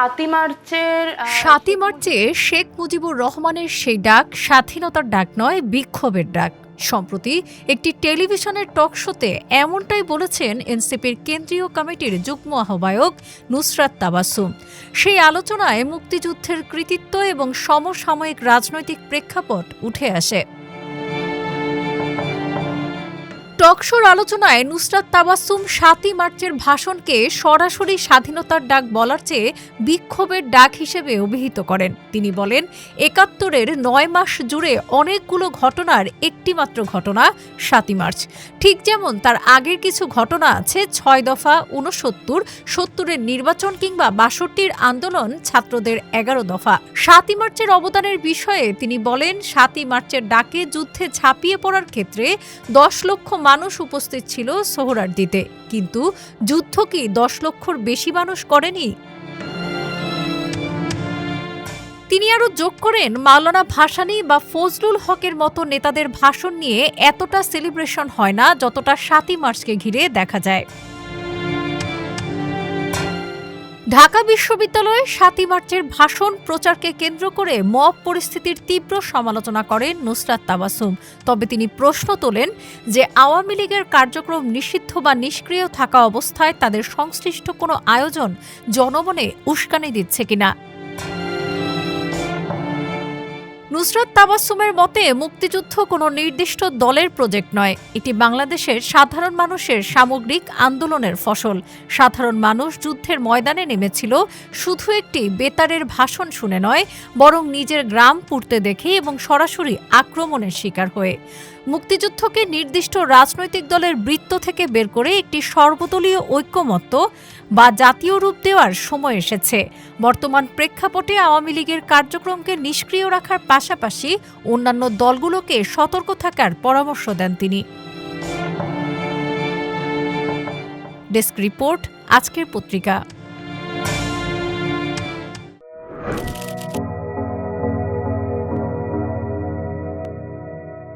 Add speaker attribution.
Speaker 1: ৭ই মার্চে শেখ মুজিবুর রহমানের সেই ডাক স্বাধীনতার ডাক নয়, বিক্ষোভের ডাক। সম্প্রতি একটি টেলিভিশনের টকশোতে এমনটাই বলেছেন এনসিপির কেন্দ্রীয় কমিটির যুগ্ম আহ্বায়ক নুসরাত তাবাসসুম। সেই আলোচনায় মুক্তিযুদ্ধের কৃতিত্ব এবং সমসাময়িক রাজনৈতিক প্রেক্ষাপট উঠে আসে। টকশোর আলোচনায় নুসরাত তাবাসসুম ৭ই মার্চের ভাষণকে সরাসরি স্বাধীনতার ডাক বলার চেয়ে বিক্ষোভের ডাক হিসেবে অভিহিত করেন। তিনি বলেন, ৭১-এর ৯ মাস জুড়ে অনেকগুলো ঘটনার একটিমাত্র ঘটনা ৭ই মার্চ। ঠিক যেমন তার আগের কিছু ঘটনা আছে ৬ দফা, ৬৯, ৭০-এর নির্বাচন কিংবা ৬২-র আন্দোলন, ছাত্রদের ১১ দফা। ৭ই মার্চের অবদানের বিষয়ে তিনি বলেন, ৭ই মার্চের ডাকে যুদ্ধে ঝাঁপিয়ে পড়ার ক্ষেত্রে ১০ লক্ষ মানুষ উপস্থিত ছিল সোহরাওয়ার্দীতে, কিন্তু যুদ্ধ কি ১০ লক্ষর বেশি মানুষ করেনি? তিনি আরও যোগ করেন, মাওলানা ভাসানী বা ফজলুল হকের মতো নেতাদের ভাষণ নিয়ে এতটা সেলিব্রেশন হয় না যতটা ৭ই মার্চকে ঘিরে দেখা যায়। ঢাকা বিশ্ববিদ্যালয়ে ৭ই মার্চের ভাষণ প্রচারকে কেন্দ্র করে মব পরিস্থিতির তীব্র সমালোচনা করেন নুসরাত তাবাসসুম। তবে তিনি প্রশ্ন তোলেন যে আওয়ামী লীগের কার্যক্রম নিষিদ্ধ বা নিষ্ক্রিয় থাকা অবস্থায় তাদের সংশ্লিষ্ট কোনো আয়োজন জনমনে উস্কানি দিচ্ছে কিনা। নুসরাত তাবাসসুমের মতে, মুক্তিযুদ্ধ কোনো নির্দিষ্ট দলের প্রজেক্ট নয়, এটি বাংলাদেশের সাধারণ মানুষের সামগ্রিক আন্দোলনের ফসল। সাধারণ মানুষ যুদ্ধের ময়দানে নেমেছিল শুধু একটি বেতারের ভাষণ শুনে নয়, বরং নিজের গ্রাম পুড়তে দেখে এবং সরাসরি আক্রমণের শিকার হয়ে। মুক্তিযুদ্ধকে নির্দিষ্ট রাজনৈতিক দলের বৃত্ত থেকে বের করে একটি সর্বদলীয় ঐক্যমত্য বা জাতীয় রূপ দেওয়ার সময় এসেছে। বর্তমান প্রেক্ষাপটে আওয়ামী লীগের কার্যক্রমকে নিষ্ক্রিয় রাখার পাশাপাশি অন্যান্য দলগুলোকে সতর্ক থাকার পরামর্শ দেন তিনি। ডেস্ক রিপোর্ট, আজকের পত্রিকা।